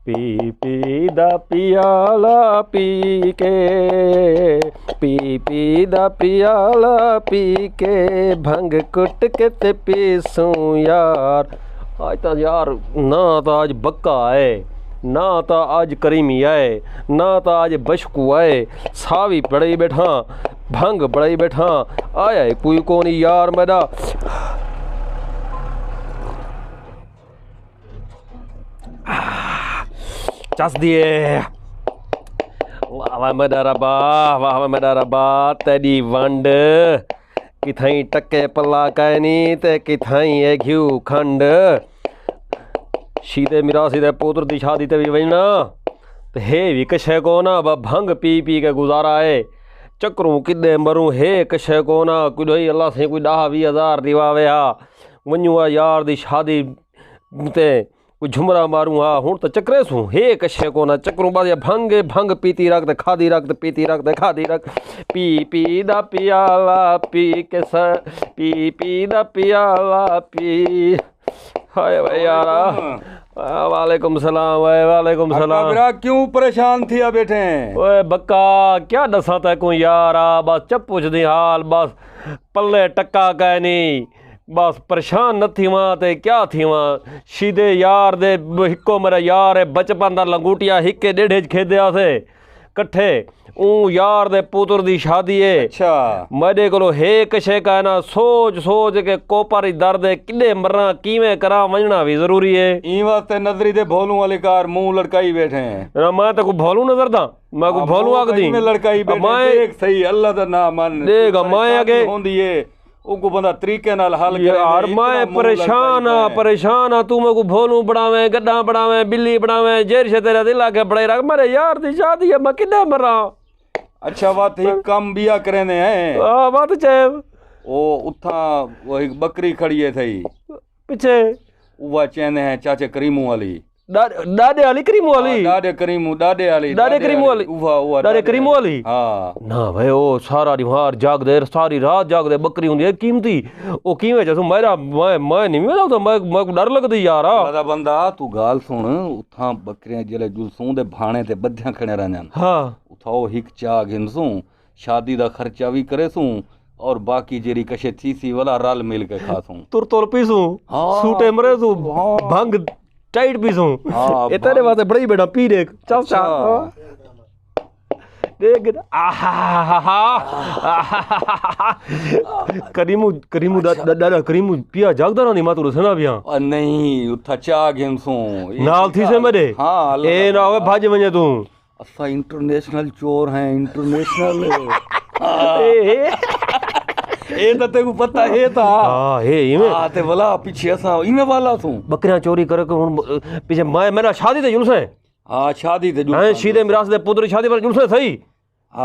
P P दा पियाला P दा पियाला पी के भंग कुट के ते पीसूं यार। आज तो यार ना तो आज बक्का है, ना तो आज करीमी आए, ना तो आज बशकू आए, सावी बड़े बैठा भंग बड़े बैठा आया कोई कोनी यार मेरा। चस दिए वाह मेरा रबा तेरी वंड किथाई टके पला कैनी ते किथाई है घिऊ खंड। शीदे मिरासी दे पुत्र दी शादी ते भी वजना ते हे भी कशे को ना भंग पी पी के गुजारा है। चक्रूं किदे मरूं हे कशे को ना कोई अल्लाह से कोई 10-20 हज़ार दिवावे हा वनू आ यार दी शादी ते कोई झुमरा मारूं हा हूँ तो चक्रे सूं हे कशे को ना चक्रूं बाद भंग पीती रख ते खादी रख ते पीती रख ते खादी रख। पी दा पियाला पी के पी दा पियाला पी। हाय भाई यारा वालेकुम सलाम वालेकुम सलाम। क्यों परेशान थी बैठे ओए बक्का क्या दसा तै को यारा बस चप पुछदी हाल बस पल्ले टक्का कै नहीं बस परेशान न थी वहाँ ते क्या थी वहाँ शीदे यार दे हिको मेरा यार है बचपन दा लंगूटिया हिके डेढ़े खेदया से कट्ठे यार दे पुत्र दी शादी है। अच्छा मेरे को हे कशे का ना सोच सोच के कोपारी दर्द है किडे मरना किवें करा वजना भी जरूरी है। ई वास्ते नजरी दे भोलू वाले कार मुंह लड़काई बैठे हैं। मैं तो को भोलू नजर दा मैं को भोलू आग दी लड़काई बैठे देख सही अल्लाह दा नाम मान देगा मैं आगे होंदी है उको बंदा तरीके नाल हल करे यार मैं परेशान आ तू मैं को भोलू बनावे गड्ढा बनावे बिल्ली बनावे जेर से तेरा दिल आके बड़े रख मेरे यार दी शादी है मैं किडे मरा। अच्छा बात ही कम बिया करेने हैं हां बात चाहे ओ उठा वो एक बकरी खड़ी है थई पीछे वो चेने हैं चाचे करीमू वाली डाडे वाली करीमू वाली डाडे करीमू डाडे करीमू वाली उवा डाडे करीमू वाली हां ना भाई ओ सारा रिवार जाग दे सारी रात जाग दे बकरी हुंदी है कीमती ओ कीवे जसो मेरा मैं नहीं मैं तो मैं डर लगदी यार बड़ा बंदा तू गाल सुन उठा बकरियां जले जुलसूं दे भाणे ते बद्धियां खणे रहन हां उठाओ हिक चा घिनसूं शादी दा खर्चा भी करेसूं और बाकी जेरी कशे थीसी वाला रल मिल के खासूं तुर तोल पीसूं सूटे मरे सू भंग टाइट पीसूं ए तेरे वास्ते बड़ी बेटा पी देख चल देख करीमू दादा करीमू पिया जागदा नहीं मातू सुना पिया नहीं उठा चा घिनसूं नाल थी से मेरे हां ए ना होवे भाज वने तू असा इंटरनेशनल चोर हैं इंटरनेशनल ए तो तेको पता है था हां हे इमे हां ते वाला पीछे असा इमे वाला तू बकरियां चोरी करे हुन पीछे मैं मेरा शादी ते जुलूस है हां शादी ते जुलूस हां सीधे मिरास दे पुत्र शादी पर जुलूस है सही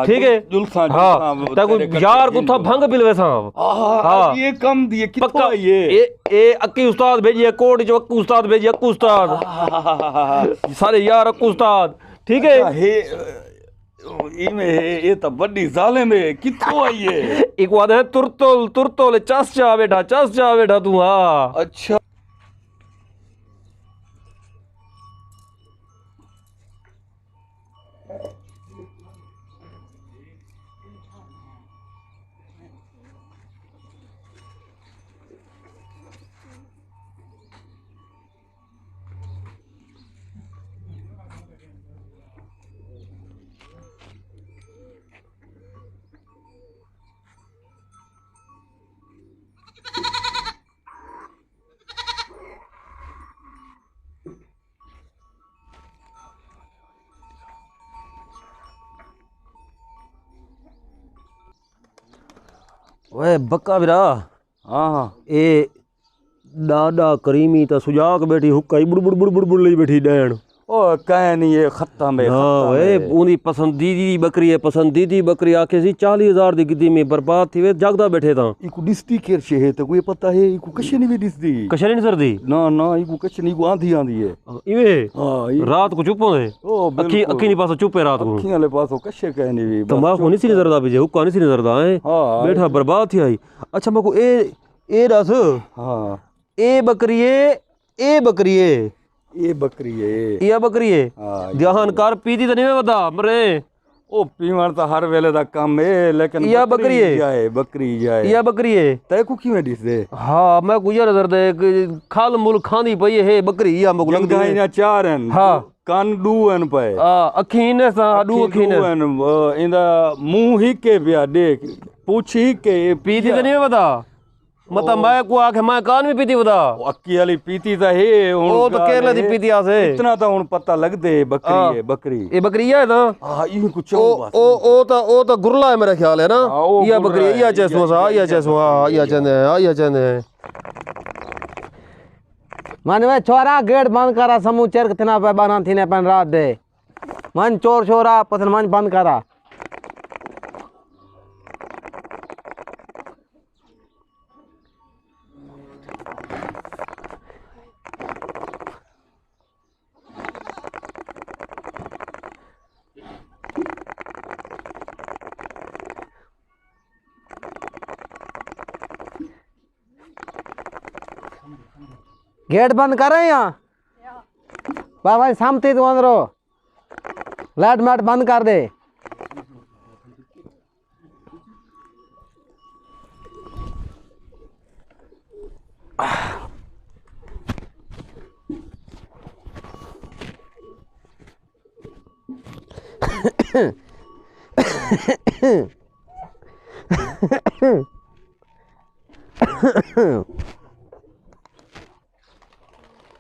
ठीक है जुलसा हां ताको यार कुथा भंग पिलवे सा हां ये कम दिए कितना ये अक्की उस्ताद भेजिए कोट जो अक्कू उस्ताद भेजिए अक्कू उस्ताद सारे यार अक्कू उस्ताद ठीक है हे इमे ये तो बड़ी जालिम है कितो आई है एक वादा है तुरतोल चस जा बेटा तू हां अच्छा ओए बक्का बिरा हां ए डाडा करीमी ता सुजाक बैठी हुक्का बुड़ लई बैठी डैन ओ कहे नहीं ये खत्म है हां ए उनी पसंदीदी बकरी आखे सी 40,000 दी गिद्दी में बर्बाद थी वे जागदा बैठे ता इको डिस्ती केर छे है तो कोई पता है इको कशे नहीं भी डिस्ती कशे नहीं सरदी ना इको कशे नहीं आंधी है इवे हां रात को चुप होए ओ अखी नहीं पासो चुपे रात को अखी वाले पासो कशे कहे नहीं भी तो मा को नहीं सी नजरदा भी हुक्का नहीं सी नजरदा है बैठा बर्बाद थी आई। अच्छा मको ए दस हां ए बकरी ये बकरी है ये बकरी है हाँ, ध्यान कर पीती तो नहीं बता मरे ओ पीवण तो हर वेले दा काम है लेकिन या बकरी है बकरी जाए ये बकरी है तय को किवें दिस दे हाँ मैं गुजर नजर दे खाल मुल खांदी पई है बकरी या मग लंग लंगाई ना चारन हाँ कान डून पे अखीन सा डू अखीन इंदा मुंह ही के बिया देख पूछ ही के पीती तो नहीं बता मतलब मैं को आखे मैं कान में पीती बता अक्की वाली पीती तो है ओ तो केरला दी पीती आसे इतना तो हुन पता लग दे बकरी है बकरी ये बकरी है ना हां ये कुछ ओ तो गुरला है मेरा ख्याल है ना ये बकरी ये जैसो सा ये चंदे मन वे छोरा गेट बंद करा समूह चेर कितना पे बना थी ने पन रात दे मन चोर छोरा पथन मन बंद करा गेट बंद कर रहे यहाँ बाबा सामते तो अंदरो लाइट मैट बंद कर दे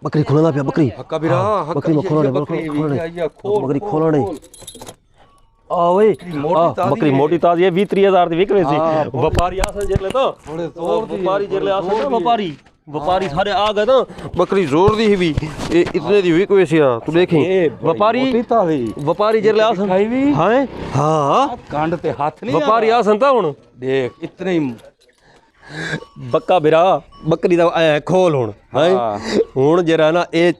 बकरी खोलना पे बकरी कबीरा बकरी में खोलना बकरी खोलना ओए बकरी मोटी ताज ये 20-30,000 दी विक रही थी व्यापारी आसन जेले तो थोड़े जोर दी व्यापारी जेले आसन व्यापारी सारे आ गए ना बकरी जोर दी भी इतने दी विक वैसी तू देखी व्यापारी जेले आसन हां हां कांड ते हाथ नहीं व्यापारी आसन ता हुन देख इतने ही बक्का बिरा बकरी दा ऐ खोल हुन हुन जरा ना ए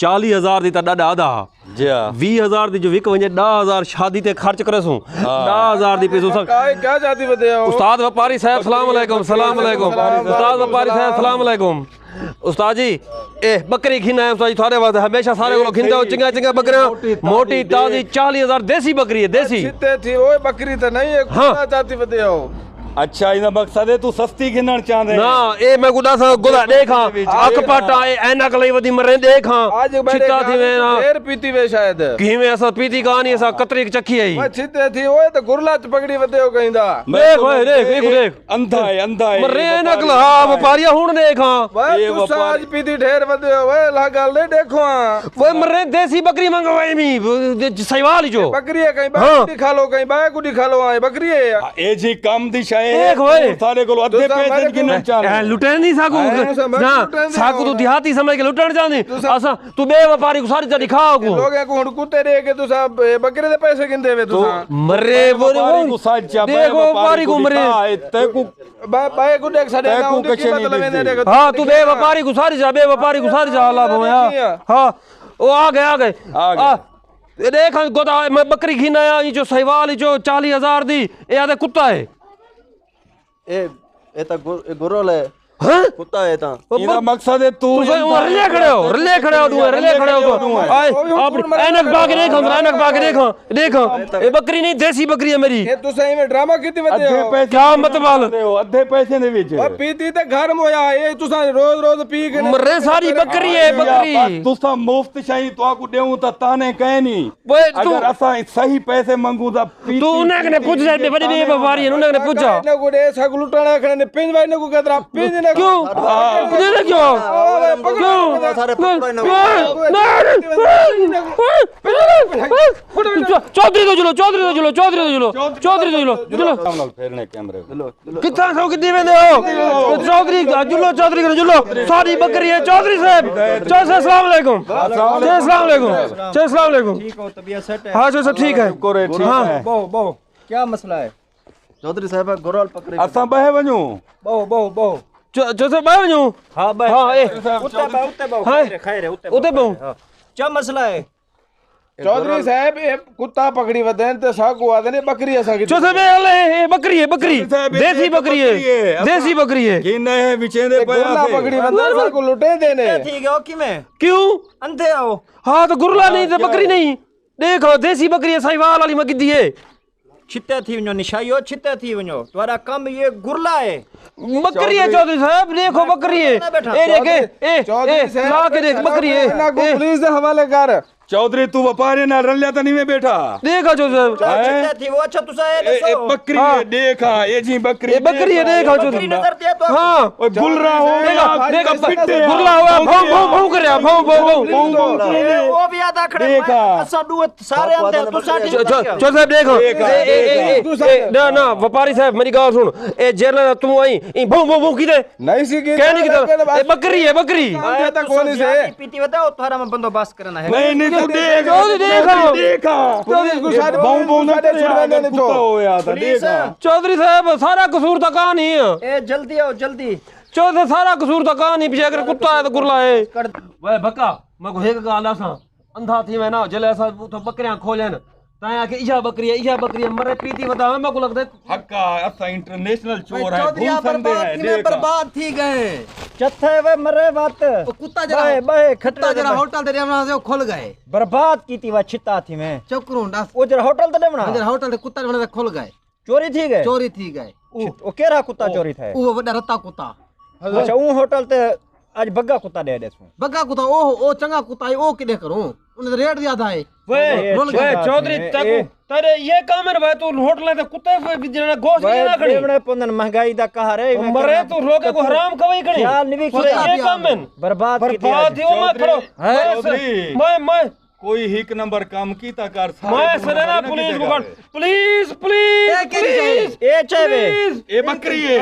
40,000 दी ता डाडा आधा जी 20,000 दी जो विक वने 10,000 शादी ते खर्च करे सू 10,000 दी पैसो सब क्या जाती बते हो उस्ताद व्यापारी साहब सलाम अलैकुम उस्ताद व्यापारी साहब सलाम अलैकुम उस्ताद जी ए बकरी खिना है उस्ताद जी थारे वास्ते हमेशा सारे को खिंदा हो चिंगा बकरियां मोटी ताजी 40,000 देसी बकरी है देसी सीते थी ओए बकरी तो नहीं है क्या जाती बते हो अच्छा इना मकसद है तू सस्ती गिनण चाहंदे ना ए मैं गुडा सा गुला देखा अक पाटा ऐनक लई वदी मरे देखा आज चिता थी वे ना देर पीती वे शायद की में असा पीती कहानी असा कतरी चखी आई मैं छिते थी ओए तो गुरला च पकड़ी वदे हो कहिंदा देख ओए देख अंधा है मरे ऐनक ला व्यापारिया हुन देखा भाई तू आज पीती ढेर वदे हो ओए ला गल नहीं देखो वो मरे देसी बकरी मंगवाई मी सहीवाल जो बकरी है कहीं बाय खा लो कहीं बाय गुडी खा लो बकरी है ए जी कम दी एक होए सारे को अद्धे पैसे गिनण चाहंदे लुटन नहीं साकू ना साकू तो देहाती समझ के लुटन चाहंदी असा तू बे व्यापारी को सारी जड़ी खाओ को लोग को हुन कुत्ते रे के तू सब बकरे दे पैसे गिनदे वे तू मरे वो को साज चा देखो व्यापारी को मरे ते को बाय को देख साडे ना उनकी कीमत लवे ने देखो हां तू बे व्यापारी को सारी जा बे व्यापारी को सारी जा ला भोया हां ओ आ गए देख गोदा मैं बकरी खिनाया ये जो सहीवाल जो 40,000 दी ए आदे कुत्ता है ए ता गुरल है हैं कुत्ता है ता इना मकसद है तू रले खड़े हो तू आए आप ऐनक बाग देखो ये बकरी नहीं देसी बकरी है मेरी ये तू सही में ड्रामा कीती वदे हो क्या मतलब अद्धे पैसे दे विच ओ पीती ते घर में होया ये तू रोज पी के मरे सारी बकरी है बकरी तुसा मुफ्त शई तो को देऊ ता ताने कहे नहीं अगर असा सही पैसे मंगू ता तू उन्हें ने पूछ जा बड़ी बे व्यापारी है उन्हें ने पूछा ने गुडे सग लुटाना खने पिंज भाई ने को कहतरा पिंज ने क्यों सारे चौधरी तो जुलो फेरने कैमरे कितना सौ कितनी में हो चौधरी जुलो सारी बकरी है चौधरी साहब अस्सलाम वालेकुम ठीक हो तबीयत सेट है हाँ जो सब ठीक है हाँ बो क्या मसला है चौधरी साहब गुरल पकड़े असा बहे वणू बो जो सब बाहर जाऊं हां भाई हां ए उत्ते बहु उते बहु क्या मसला है चौधरी साहब ये कुत्ता पकड़ी वदन ते साकू आदे ने बकरी असा की चौधरी साहब अले ये बकरी है बकरी देसी बकरी है देसी बकरी है कि नहीं विचेंदे गुरला पकड़ी वदन साकू लुटे देने ठीक है कि मैं क्यों अंधे आओ हाँ तो गुरला नहीं तो बकरी नहीं देखो देसी बकरी है साहिवाल वाली मैं गिद्दी है छिते थी वनो निशाइयो छिते थी वनो तुम्हारा काम ये गुरला है बकरी है चौधरी साहब देखो बकरी है ए देख ए ला के देख बकरी है पुलिस दे हवाले कर चौधरी तू व्यापारी ना रलिया तो नहीं में बैठा देखो चौधरी साहब छिते थी वो अच्छा तुसा है ए बकरी है देखा ये जी बकरी ये बकरी है देखो चौधरी नजर दे तो हाँ ओए गुलरा हो देखो गुरला हुआ भौं भौं भौं कर रहा भौं भौं भौं वो भी आधा खड़े देखा। असा दू सारे अंधे तुसा चौधरी साहब देखो ना ना व्यापारी साहब मेरी गाल सुन ए जेल तू आई ई भौं भौं भौं किदे नहीं सी की कहने की ए बकरी है बकरी तक कोनी से पीती बताओ थारा में बंदोबस्त करना है नहीं नहीं तू देख चौधरी देखो देखा पुलिस को साथ बम बम ना साढ़े छुड़वाने ने कुत्ता तो होया था देखा चौधरी साहब सारा कसूर तो कहां नहीं है ए जल्दी आओ जल्दी चौधरी सारा कसूर तो कहां नहीं पीछे अगर कुत्ता है तो गुरला है वे भक्का मैं को एक गाल आसा अंधा थी मैं ना जले ऐसा तो बकरियां खोलन ताया के इजा बकरी है मरे पीती बतावे मैं को लगदा हक्का असा इंटरनेशनल चोर है घूम संदे है देखा बर्बाद थी गए चथे वे मरे बात कुत्ता बाए बाए खटरा जरा होटल दे बना से खुल गए बर्बाद की थी वा छिता थी मैं चक्रों डास वो जरा होटल तो बना जरा होटल दे कुत्ता बना खुल गए चोरी थी गए चोरी थी गए वो केरा कुत्ता चोरी था वो वडा रत्ता कुत्ता अच्छा वो होटल ते आज बग्गा कुत्ता दे देसू बग्गा कुत्ता ओ चंगा कुत्ता है ओ किदे करूं उन्हें रेट ज्यादा है वे चौधरी तक तेरे ये काम है भाई तू होटल में कुत्ते जना गोश्त नहीं ना खड़ी देवणे पंदन महंगाई दा कहा रे मरे तू रोके को हराम कवई करी ख्याल नहीं ये काम है बर्बाद की थी बर्बाद ही मैं खड़ो चौधरी मैं कोई हिक नंबर काम कीता कर मैं सरेना पुलिस को प्लीज प्लीज प्लीज ए चेवे ए बकरी है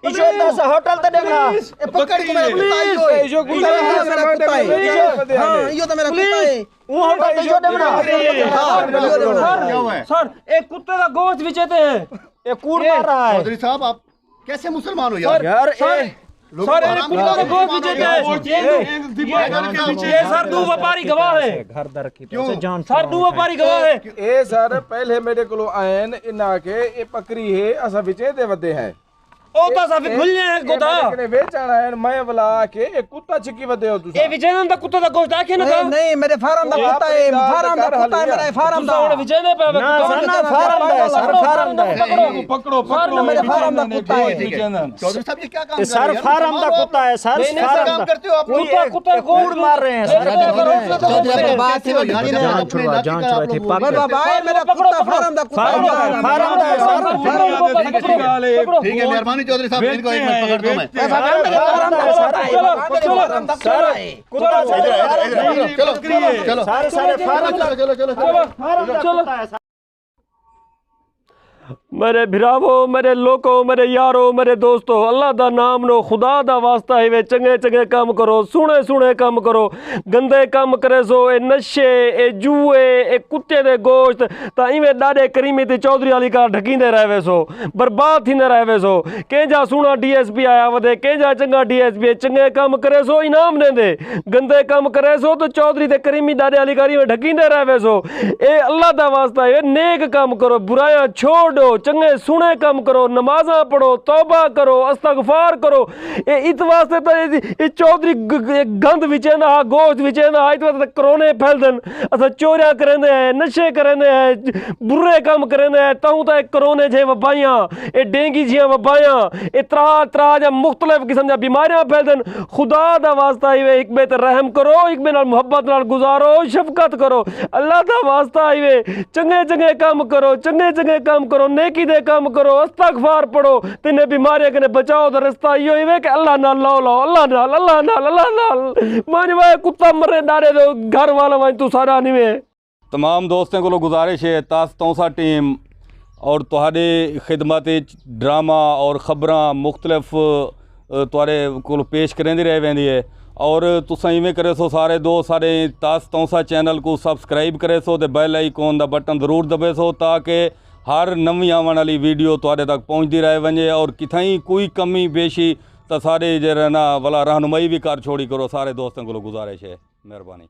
ईशो दस होटल ते देवना ए पकड़ के मेरा कुत्ता आयो है जो गुंडा मेरा कुत्ता है हां यो तो मेरा कुत्ता है वो होटल ते ईशो देवना सर एक कुत्ते का गोश्त बेचते हैं ये कूड़ मार रहा है चौधरी साहब आप कैसे मुसलमान हो यार यार सर एक कुत्ते का गोश्त बेचते हैं ये सर दो व्यापारी गवाह है घर दर की पैसे जान सर दो व्यापारी गवाह है ए सर पहले मेरे को आयन इना के ये बकरी है असा विचे दे वदे हैं ओ तो सब खुलने हैं गोदा ने बेचना है मैं बुला के एक कुत्ता छिकी वदे हो तू ए विजयनंद दा कुत्ता दा गोश्त आके ना नहीं मेरे फार्म दा कुत्ता है फार्म दा कुत्ता है मेरा फार्म दा विजय ने पे ना फार्म दा सर फार्म दा पकड़ो पकड़ो मेरे फार्म दा कुत्ता है चौधरी साहब ये क्या काम कर सर फार्म दा कुत्ता है सर काम करते हो आप कोई कुत्ता कूड़ मार रहे हैं सर बर्बाद थी जान छुड़ा थी बाबा मेरा कुत्ता फार्म दा कुत्ता फार्म दा सर ठीक है मेहरबानी चौधरी साहब इनको एक मिनट पकड़ दो मैं चलो सारे फार्म चलो मेरे भिरावो मेरे लोको मेरे यारो मेरे दोस्तों अल्लाह दा नाम नो खुदा दा वास्ता है वे चंगे चंगे काम करो सुने सुने काम करो गंदे काम करे सो ए नशे ए जुए ए कुत्ते दे गोश्त ता इवे डाडे करीमी ते चौधरी वाली का ढकींदे रहवे सो बर्बाद थींदे रहवे सो केजा सुना डीएसपी आया वदे केजा चंगा डीएसपी चंगे काम करे सो इनाम देंदे गंदे काम करे सो तो चौधरी ते करीमी डाडे वाली कारी में ढकींदे रहवे सो ए अल्लाह दा वास्ता है नेक काम करो बुराइयां छोड़ो चंगे सुने काम करो नमाजा पढ़ो तौबा करो अस्तगफार करो ए इत वास्ते तो ये चौधरी गंद विचेंदा हा गोश्त विचेंदा हा इत वास्ते करोने फैलदन असा चोरियां करेंदे हैं नशे करेंदे हैं बुरे काम करेंदे हैं ताऊ तो करोने जे वबाइयां ए डेंगी जियां वबाइयां ए त्रा जा मुख्तलिफ किस्म दी बीमारियां फैलदन खुदा दा वास्ता है एक बे ते रहम करो एक बे नाल मोहब्बत नाल गुजारो शफकत करो अल्लाह दा वास्ता है चंगे चंगे काम करो चंगे चंगे काम करो नेकी दे काम करो इस्तगफार पढ़ो तिने बीमारियां कने बचाओ दा रास्ता इयो है कि अल्लाह नाल लो अल्लाह नाल माने कुत्ता मरे डारे दो घर वाला वहीं तू सारा निवे तमाम दोस्तों को गुजारिश है तास तौसा टीम और तुहाडे खिदमत ड्रामा और खबरां मुख्तलिफ तुहाडे को पेश करेंदी रह वेंदी है और तुसां इवें करे सो सारे दोस्त सारे तास तौसा चैनल को सबसक्राइब करे सो ते बैल आइकॉन दा बटन ज़रूर दबे सो ताकि हर नवी आवन वाली वीडियो तुहाडे तक पहुंचती रह वञे और किथाई कोई कमी बेशी तो सारी जरा ना भला रहनुमाई भी कर छोड़ी करो सारे दोस्तों को गुजारिश है मेहरबानी।